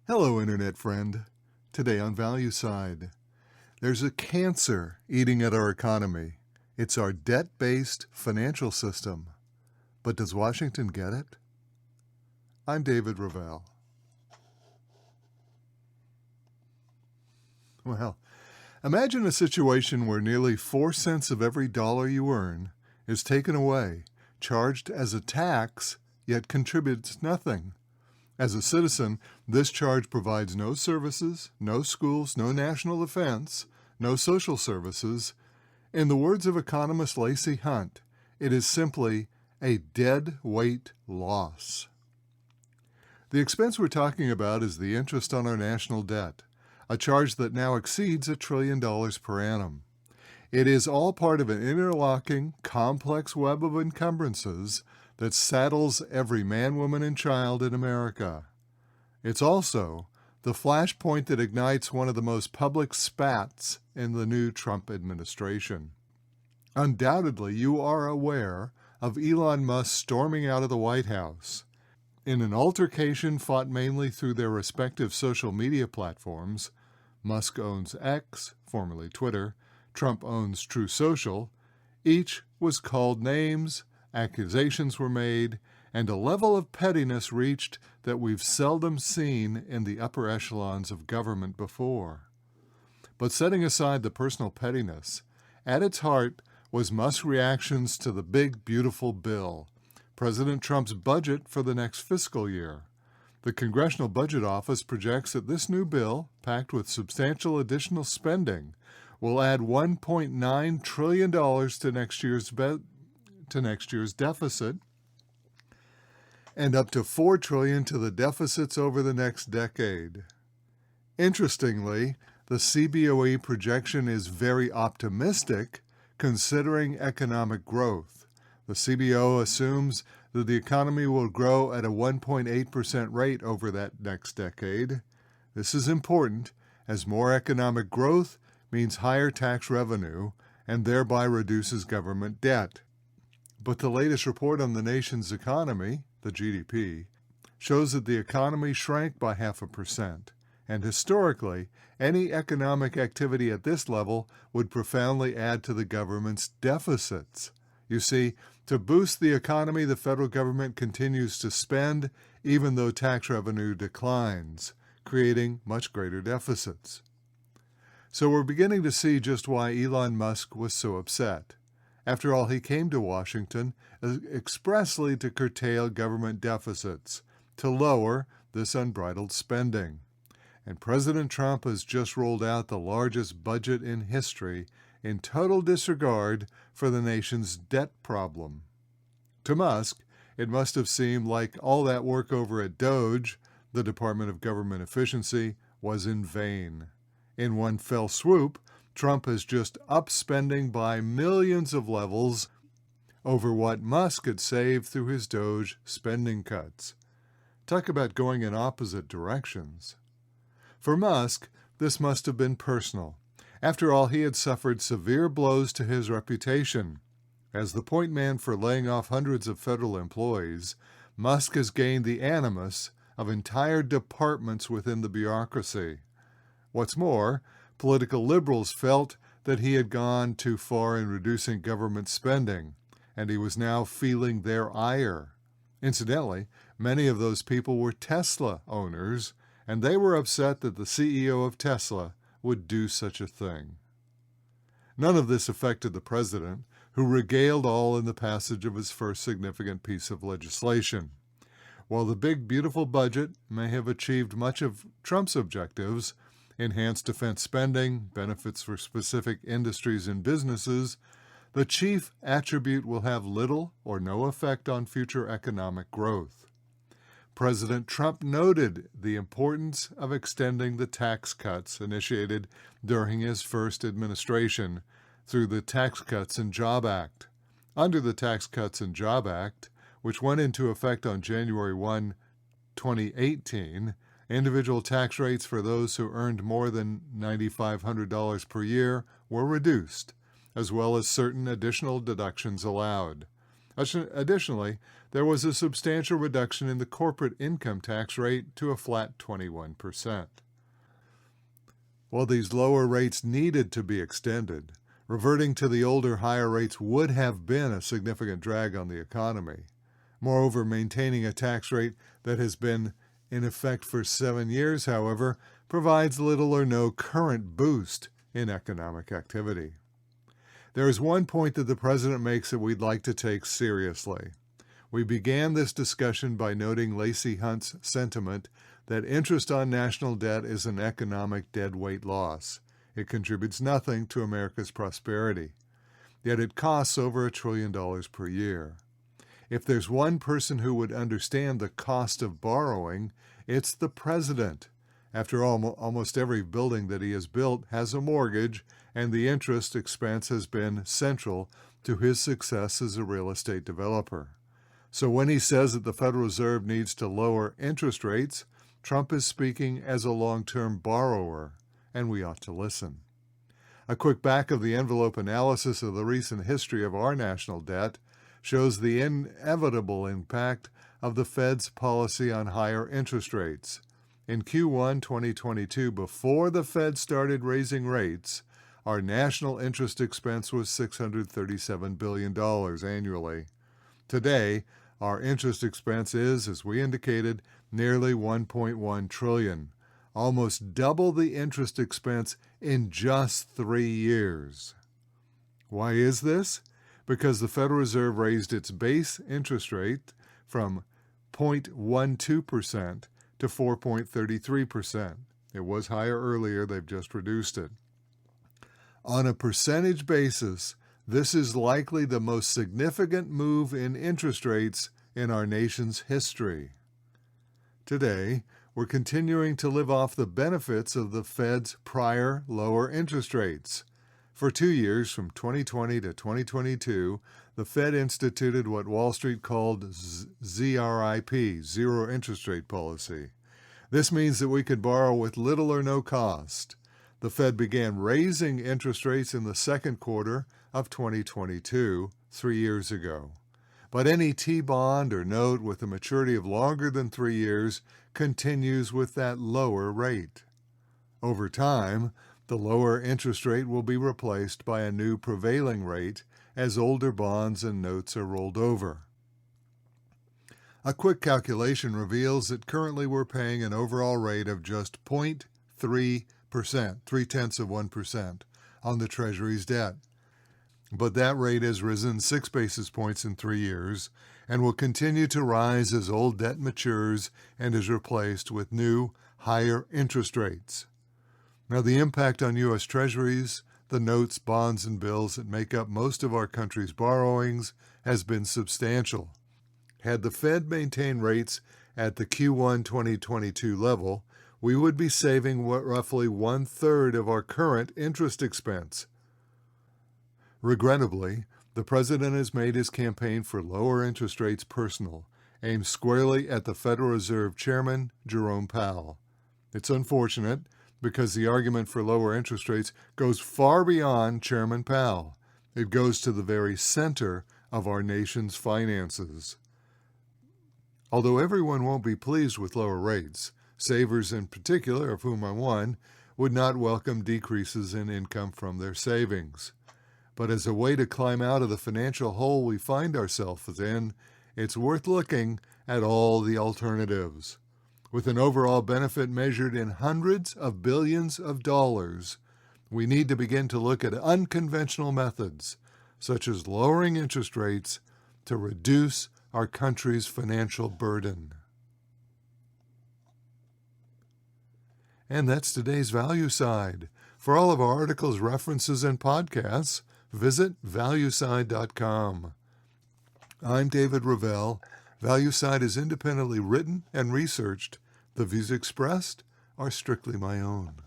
Hello, Internet friend. Today on Value Side, there's a cancer eating at our economy. It's our debt-based financial system. But does Washington get it? I'm David Ravel. Well, imagine a situation where nearly 4 cents of every dollar you earn is taken away, charged as a tax, yet contributes nothing. As a citizen, this charge provides no services, no schools, no national defense, no social services. In the words of economist Lacy Hunt, it is simply a dead weight loss. The expense we're talking about is the interest on our national debt, a charge that now exceeds $1 trillion per annum. It is all part of an interlocking, complex web of encumbrances that saddles every man, woman, and child in America. It's also the flashpoint that ignites one of the most public spats in the new Trump administration. Undoubtedly, you are aware of Elon Musk storming out of the White House. In an altercation fought mainly through their respective social media platforms, Musk owns X, formerly Twitter, Trump owns True Social, each was called names, accusations were made, and a level of pettiness reached that we've seldom seen in the upper echelons of government before. But setting aside the personal pettiness, at its heart was Musk's reactions to the big, beautiful bill, President Trump's budget for the next fiscal year. The Congressional Budget Office projects that this new bill, packed with substantial additional spending, will add $1.9 trillion to next year's deficit, and up to $4 trillion to the deficits over the next decade. Interestingly, the CBOE projection is very optimistic considering economic growth. The CBO assumes that the economy will grow at a 1.8% rate over that next decade. This is important, as more economic growth means higher tax revenue and thereby reduces government debt. But the latest report on the nation's economy, the GDP, shows that the economy shrank by 0.5%, and historically, any economic activity at this level would profoundly add to the government's deficits. You see, to boost the economy, the federal government continues to spend even though tax revenue declines, creating much greater deficits. So we're beginning to see just why Elon Musk was so upset. After all, he came to Washington expressly to curtail government deficits, to lower this unbridled spending. And President Trump has just rolled out the largest budget in history in total disregard for the nation's debt problem. To Musk, it must have seemed like all that work over at DOGE, the Department of Government Efficiency, was in vain. In one fell swoop, Trump has just upped spending by millions of levels over what Musk had saved through his DOGE spending cuts. Talk about going in opposite directions. For Musk, this must have been personal. After all, he had suffered severe blows to his reputation. As the point man for laying off hundreds of federal employees, Musk has gained the animus of entire departments within the bureaucracy. What's more, political liberals felt that he had gone too far in reducing government spending, and he was now feeling their ire. Incidentally, many of those people were Tesla owners, and they were upset that the CEO of Tesla would do such a thing. None of this affected the president, who regaled all in the passage of his first significant piece of legislation. While the big, beautiful budget may have achieved much of Trump's objectives, enhanced defense spending, benefits for specific industries and businesses, the chief attribute will have little or no effect on future economic growth. President Trump noted the importance of extending the tax cuts initiated during his first administration through the Tax Cuts and Jobs Act. Under the Tax Cuts and Jobs Act, which went into effect on January 1, 2018, individual tax rates for those who earned more than $9,500 per year were reduced, as well as certain additional deductions allowed. Additionally, there was a substantial reduction in the corporate income tax rate to a flat 21%. While these lower rates needed to be extended, reverting to the older higher rates would have been a significant drag on the economy. Moreover, maintaining a tax rate that has been in effect for 7 years, however, provides little or no current boost in economic activity. There is one point that the President makes that we'd like to take seriously. We began this discussion by noting Lacy Hunt's sentiment that interest on national debt is an economic deadweight loss. It contributes nothing to America's prosperity. Yet it costs over $1 trillion per year. If there's one person who would understand the cost of borrowing, it's the President. After all, almost every building that he has built has a mortgage, and the interest expense has been central to his success as a real estate developer. So when he says that the Federal Reserve needs to lower interest rates, Trump is speaking as a long-term borrower, and we ought to listen. A quick back-of-the-envelope analysis of the recent history of our national debt shows the inevitable impact of the Fed's policy on higher interest rates. In Q1 2022, before the Fed started raising rates, our national interest expense was $637 billion annually. Today, our interest expense is, as we indicated, nearly $1.1 trillion, almost double the interest expense in just 3 years. Why is this? Because the Federal Reserve raised its base interest rate from 0.12% to 4.33%. It was higher earlier, they've just reduced it. On a percentage basis, this is likely the most significant move in interest rates in our nation's history. Today, we're continuing to live off the benefits of the Fed's prior lower interest rates. For 2 years, from 2020 to 2022, the Fed instituted what Wall Street called ZRIP, zero interest rate policy. This means that we could borrow with little or no cost. The Fed began raising interest rates in the second quarter of 2022, 3 years ago. But any T-bond or note with a maturity of longer than 3 years continues with that lower rate. Over time, the lower interest rate will be replaced by a new prevailing rate as older bonds and notes are rolled over. A quick calculation reveals that currently we're paying an overall rate of just 0.3%, 0.3%, on the Treasury's debt. But that rate has risen 6 basis points in 3 years and will continue to rise as old debt matures and is replaced with new, higher interest rates. Now, the impact on U.S. Treasuries, the notes, bonds, and bills that make up most of our country's borrowings, has been substantial. Had the Fed maintained rates at the Q1 2022 level, we would be saving roughly 1/3 of our current interest expense. Regrettably, the President has made his campaign for lower interest rates personal, aimed squarely at the Federal Reserve Chairman, Jerome Powell. It's unfortunate, because the argument for lower interest rates goes far beyond Chairman Powell. It goes to the very center of our nation's finances. Although everyone won't be pleased with lower rates, savers in particular, of whom I'm one, would not welcome decreases in income from their savings. But as a way to climb out of the financial hole we find ourselves in, it's worth looking at all the alternatives. With an overall benefit measured in hundreds of billions of dollars, we need to begin to look at unconventional methods, such as lowering interest rates, to reduce our country's financial burden. And that's today's Value Side. For all of our articles, references, and podcasts, visit valueside.com. I'm David Ravel. ValueSide is independently written and researched. The views expressed are strictly my own.